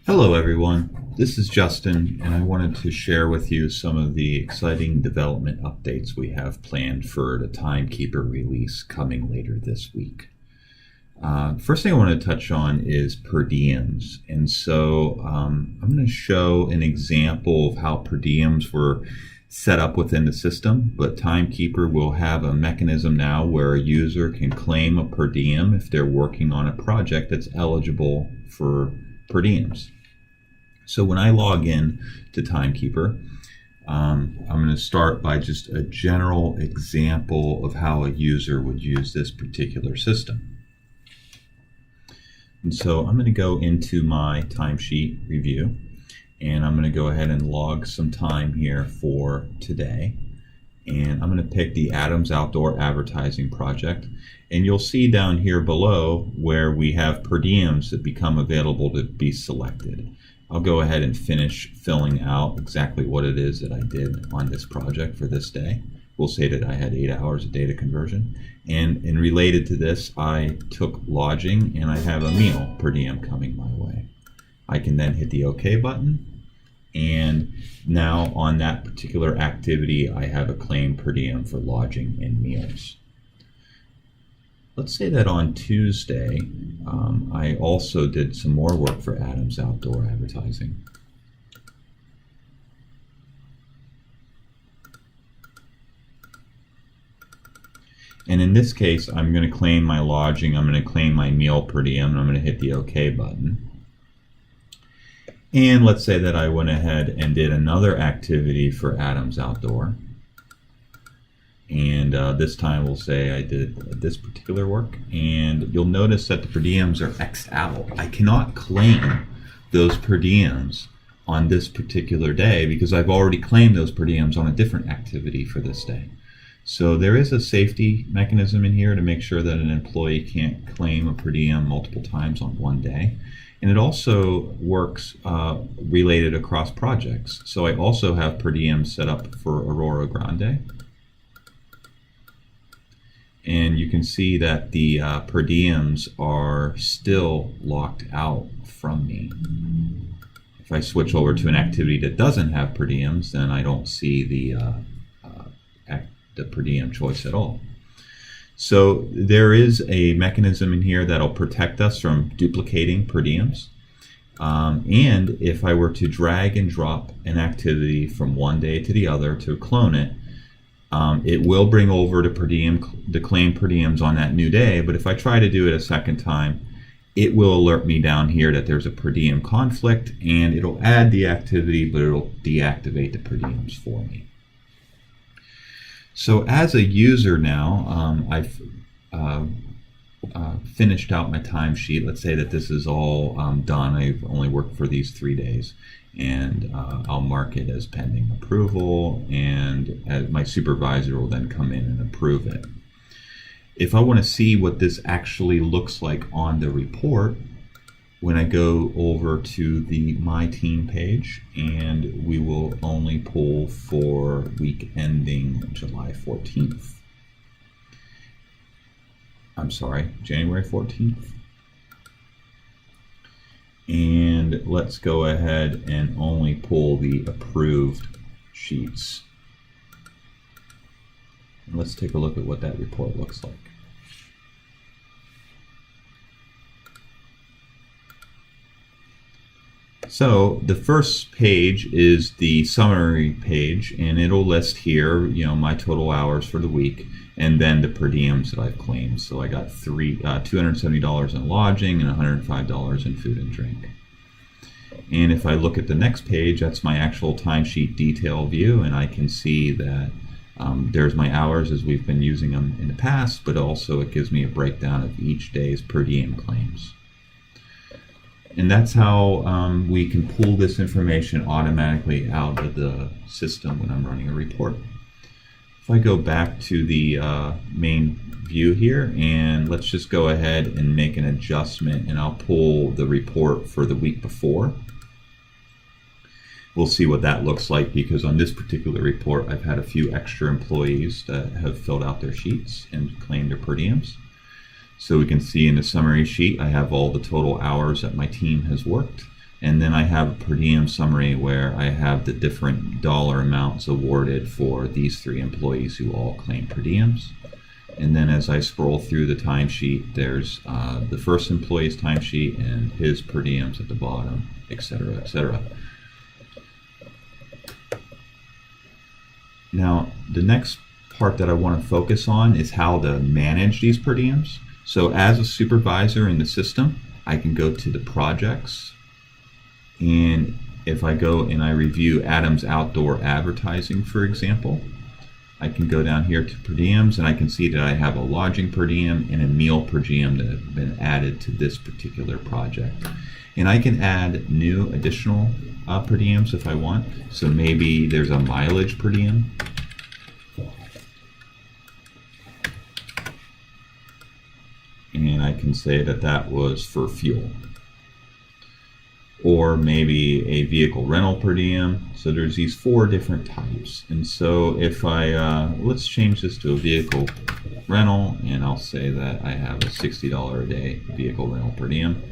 Hello everyone, this is Justin and I wanted to share with you some of the exciting development updates we have planned for the TimeKeeper release coming later this week. First thing I want to touch on is per diems, and so I'm going to show an example of how per diems were set up within the system, but TimeKeeper will have a mechanism now where a user can claim a per diem if they're working on a project that's eligible for per diems. So when I log in to TimeKeeper, I'm going to start by just a general example of how a user would use this particular system. And so I'm going to go into my timesheet review, and I'm going to go ahead and log some time here for today. And I'm going to pick the Adams Outdoor Advertising Project. And you'll see down here below where we have per diems that become available to be selected. I'll go ahead and finish filling out exactly what it is that I did on this project for this day. We'll say that I had 8 hours of data conversion. And related to this, I took lodging and I have a meal per diem coming my way. I can then hit the OK button. And now on that particular activity, I have a claim per diem for lodging and meals. Let's say that on Tuesday, I also did some more work for Adams Outdoor Advertising. And in this case, I'm going to claim my lodging, I'm going to claim my meal per diem, and I'm going to hit the OK button. And let's say that I went ahead and did another activity for Adams Outdoor. And this time we'll say I did this particular work. And you'll notice that the per diems are X'd out. I cannot claim those per diems on this particular day because I've already claimed those per diems on a different activity for this day. So there is a safety mechanism in here to make sure that an employee can't claim a per diem multiple times on one day. And it also works related across projects. So I also have per diem set up for Aurora Grande. And you can see that the per diems are still locked out from me. If I switch over to an activity that doesn't have per diems, then I don't see the per diem choice at all. So there is a mechanism in here that'll protect us from duplicating per diems. And if I were to drag and drop an activity from one day to the other to clone it, it will bring over the claim per diems on that new day. But if I try to do it a second time, it will alert me down here that there's a per diem conflict, and it'll add the activity, but it'll deactivate the per diems for me. So as a user now, I've finished out my timesheet. Let's say that this is all done. I've only worked for these 3 days, and I'll mark it as pending approval, and my supervisor will then come in and approve it. If I want to see what this actually looks like on the report, when I go over to the My Team page, and we will only pull for week ending July 14th. I'm sorry, January 14th. And let's go ahead and only pull the approved sheets. And let's take a look at what that report looks like. So the first page is the summary page, and it'll list here, my total hours for the week, and then the per diems that I've claimed. So I got $270 in lodging and $105 in food and drink. And if I look at the next page, that's my actual timesheet detail view, and I can see that there's my hours as we've been using them in the past, but also it gives me a breakdown of each day's per diem claims. And that's how we can pull this information automatically out of the system when I'm running a report. If I go back to the main view here, and let's just go ahead and make an adjustment, and I'll pull the report for the week before. We'll see what that looks like, because on this particular report I've had a few extra employees that have filled out their sheets and claimed their per diems. So we can see in the summary sheet I have all the total hours that my team has worked, And then I have a per diem summary where I have the different dollar amounts awarded for these 3 employees who all claim per diems. And then as I scroll through the timesheet, there's the first employee's timesheet and his per diems at the bottom, etc., etc. Now, the next part that I want to focus on is how to manage these per diems. So as a supervisor in the system, I can go to the projects, and if I go and I review Adams Outdoor Advertising, for example, I can go down here to per diems, and I can see that I have a lodging per diem and a meal per diem that have been added to this particular project. And I can add new additional per diems if I want. So maybe there's a mileage per diem. And I can say that that was for fuel. Or maybe a vehicle rental per diem. So there's these 4 different types. And so if I, let's change this to a vehicle rental, and I'll say that I have a $60 a day vehicle rental per diem,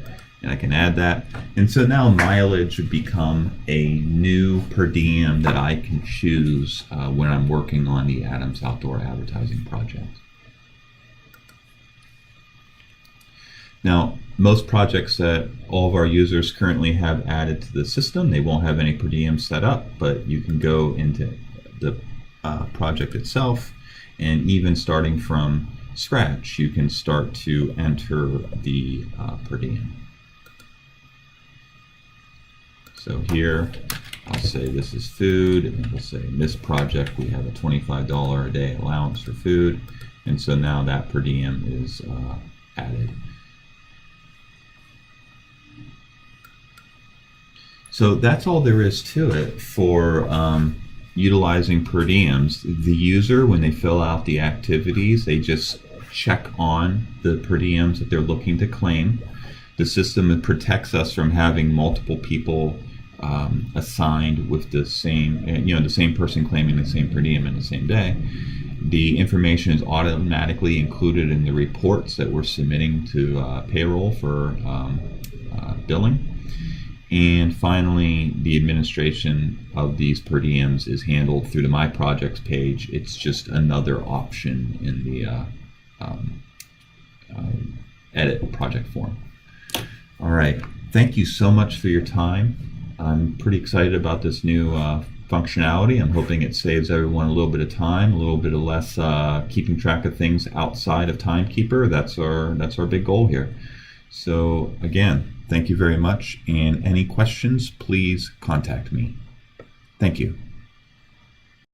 and I can add that. And so now mileage would become a new per diem that I can choose when I'm working on the Adams Outdoor Advertising project. Now, most projects that all of our users currently have added to the system, they won't have any per diem set up, but you can go into the project itself, and even starting from scratch, you can start to enter the per diem. So here, I'll say this is food, and we'll say in this project we have a $25 a day allowance for food, and so now that per diem is added. So that's all there is to it for utilizing per diems. The user, when they fill out the activities, they just check on the per diems that they're looking to claim. The system protects us from having multiple people assigned with the same, the same person claiming the same per diem in the same day. The information is automatically included in the reports that we're submitting to payroll for billing. And finally, the administration of these per diems is handled through the My Projects page. It's just another option in the edit project form. All right, thank you so much for your time. I'm pretty excited about this new functionality. I'm hoping it saves everyone a little bit of time, a little bit of less keeping track of things outside of TimeKeeper. That's our big goal here. So again, thank you very much, and any questions, please contact me. Thank you.